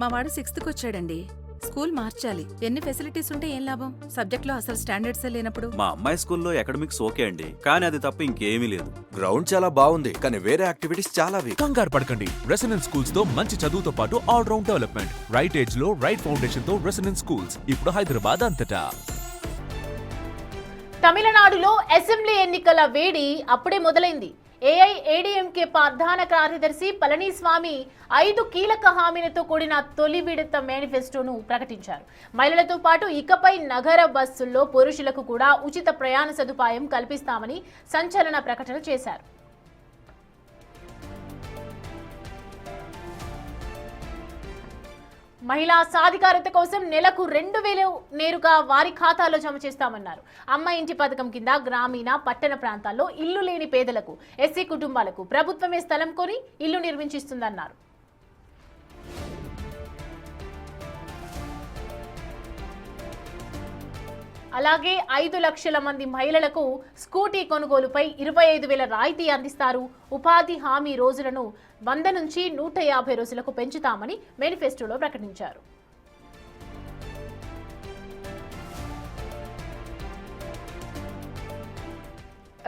మా వాడు 6th వచ్చాడండి. స్కూల్ మార్చాలి. ఎన్ని ఫెసిలిటీస్ ఉంటే ఏం లాభం? సబ్జెక్ట్ లో అసలు స్టాండర్డ్స్ లేనప్పుడు. మా అమ్మాయి స్కూల్లో అకాడమిక్స్ ఓకే అండి, కానీ అది తప్ప ఇంకేమీ లేదు. గ్రౌండ్ చాలా బాగుంది, కానీ వేరే యాక్టివిటీస్ చాలా వీక్. కంగారు పడకండి. రెసిడెన్స్ స్కూల్స్ తో మంచి చదువుతో పాటు all round development. Right age లో రైట్ ఫౌండేషన్ తో రెసిడెన్స్ స్కూల్స్ ఇప్పుడు హైదరాబాద్ అంతటా. తమిళనాడులో అసెంబ్లీ ఎన్నికల వేడి అప్పుడే మొదలైంది. ఏఐఏడీఎంకే ప్రధాన కార్యదర్శి పళనిస్వామి 5 కీలక హామీలతో కూడిన తొలి విడత మేనిఫెస్టోను ప్రకటించారు. మహిళలతో పాటు ఇకపై నగర బస్సుల్లో పురుషులకు కూడా ఉచిత ప్రయాణ సదుపాయం కల్పిస్తామని సంచలన ప్రకటన చేశారు. మహిళా సాధికారత కోసం నెలకు 2,000 నేరుగా వారి ఖాతాలో జమ చేస్తామన్నారు. అమ్మ ఇంటి పథకం కింద గ్రామీణ పట్టణ ప్రాంతాల్లో ఇల్లు లేని పేదలకు, ఎస్సీ కుటుంబాలకు ప్రభుత్వమే స్థలం కొని ఇల్లు నిర్మించిస్తుందన్నారు. అలాగే 5 లక్షల మంది మహిళలకు స్కూటీ కొనుగోలుపై 25,000 రాయితీ అందిస్తారు. ఉపాధి హామీ రోజులను 100 నుంచి 150 రోజులకు పెంచుతామని మేనిఫెస్టోలో ప్రకటించారు.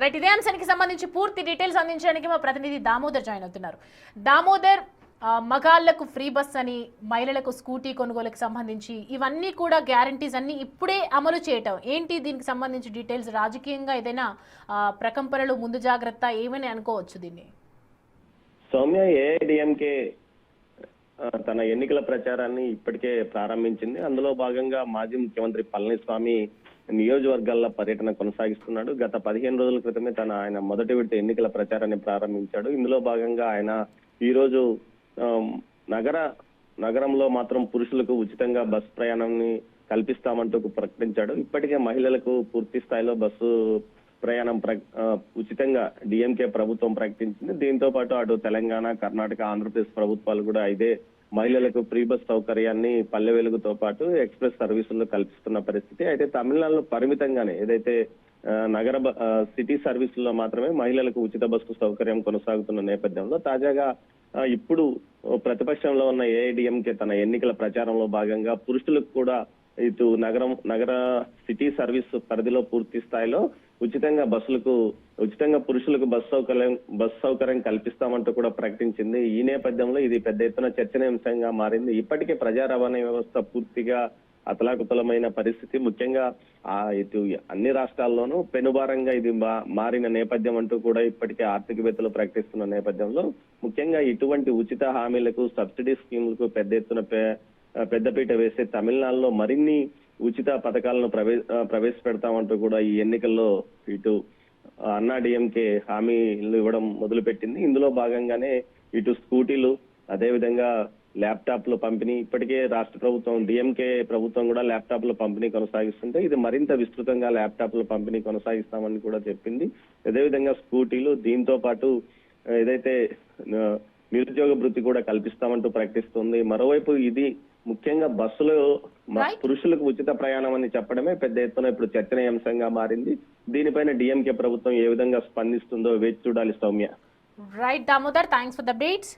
రైట్, ఇదే అంశానికి సంబంధించి పూర్తి డీటెయిల్స్ అందించడానికి మా ప్రతినిధి దామోదర్ జాయిన్ అవుతున్నారు. దామోదర్, మగాళ్లకు ఫ్రీ బస్ అని, మహిళలకు స్కూటీ కొనుగోలుకు సంబంధించి ఇవన్నీ కూడా గ్యారంటీస్ అన్ని ఇప్పుడే అమలు చేయటం ఏంటి? దీనికి సంబంధించి డీటెయిల్స్, రాజకీయంగా ఏదైనా ప్రకంపనలు, ముందు జాగ్రత్త ఏమని అనుకోవచ్చు దీన్ని? సౌమ్య, ఏఐడిఎంకే తన ఎన్నికల ప్రచారాన్ని ఇప్పటికే ప్రారంభించింది. అందులో భాగంగా మాజీ ముఖ్యమంత్రి పళనిస్వామి నియోజకవర్గాల్లో పర్యటన కొనసాగిస్తున్నాడు. గత 15 రోజుల క్రితమే ఆయన మొదటి విడత ఎన్నికల ప్రచారాన్ని ప్రారంభించాడు. ఇందులో భాగంగా ఆయన ఈ రోజు నగరంలో మాత్రం పురుషులకు ఉచితంగా బస్సు ప్రయాణాన్ని కల్పిస్తామంటూ ప్రకటించాడు. ఇప్పటికే మహిళలకు పూర్తి స్థాయిలో బస్సు ప్రయాణం ఉచితంగా డిఎంకే ప్రభుత్వం ప్రకటించింది. దీంతో పాటు అటు తెలంగాణ, కర్ణాటక, ఆంధ్రప్రదేశ్ ప్రభుత్వాలు కూడా ఇదే మహిళలకు ఫ్రీ బస్ సౌకర్యాన్ని పల్లె వెలుగుతో పాటు ఎక్స్ప్రెస్ సర్వీసుల్లో కల్పిస్తున్న పరిస్థితి. అయితే తమిళనాడులో పరిమితంగానే ఏదైతే సిటీ సర్వీసుల్లో మాత్రమే మహిళలకు ఉచిత బస్సు సౌకర్యం కొనసాగుతున్న నేపథ్యంలో తాజాగా ఇప్పుడు ప్రతిపక్షంలో ఉన్న ఏఐడిఎంకే తన ఎన్నికల ప్రచారంలో భాగంగా పురుషులకు కూడా ఇటు నగర సిటీ సర్వీస్ పరిధిలో పూర్తి స్థాయిలో ఉచితంగా పురుషులకు బస్ సౌకర్యం కల్పిస్తామంటూ కూడా ప్రకటించింది. ఈ నేపథ్యంలో ఇది పెద్ద ఎత్తున చర్చనీయాంశంగా మారింది. ఇప్పటికే ప్రజా రవాణా వ్యవస్థ పూర్తిగా అతలాకుతలమైన పరిస్థితి. ముఖ్యంగా ఇటు అన్ని రాష్ట్రాల్లోనూ పెనుభారంగా ఇది మారిన నేపథ్యం అంటూ కూడా ఇప్పటికే ఆర్థికవేత్తలు ప్రకటిస్తున్న నేపథ్యంలో ముఖ్యంగా ఇటువంటి ఉచిత హామీలకు, సబ్సిడీ స్కీములకు పెద్ద ఎత్తున పెద్దపీట వేసే తమిళనాడులో మరిన్ని ఉచిత పథకాలను ప్రవేశపెడతామంటూ కూడా ఈ ఎన్నికల్లో ఇటు అన్నా డిఎంకే హామీలు ఇవ్వడం మొదలుపెట్టింది. ఇందులో భాగంగానే ఇటు స్కూటీలు, అదేవిధంగా ల్యాప్టాప్ల పంపిణీ, ఇప్పటికే రాష్ట్ర ప్రభుత్వం డిఎంకే ప్రభుత్వం కూడా ల్యాప్టాప్ల పంపిణీ కొనసాగిస్తుంటే ఇది మరింత విస్తృతంగా ల్యాప్టాప్ల పంపిణీ కొనసాగిస్తామని కూడా చెప్పింది. అదేవిధంగా స్కూటీలు, దీంతో పాటు ఏదైతే నిరుద్యోగ భృతి కూడా కల్పిస్తామంటూ ప్రకటిస్తుంది. మరోవైపు ఇది ముఖ్యంగా బస్సులో పురుషులకు ఉచిత ప్రయాణం అని చెప్పడమే పెద్ద ఎత్తున ఇప్పుడు చర్చనీయాంశంగా మారింది. దీనిపైన డిఎంకే ప్రభుత్వం ఏ విధంగా స్పందిస్తుందో వేచి చూడాలి Soumya. Right Damodar, thanks for the updates.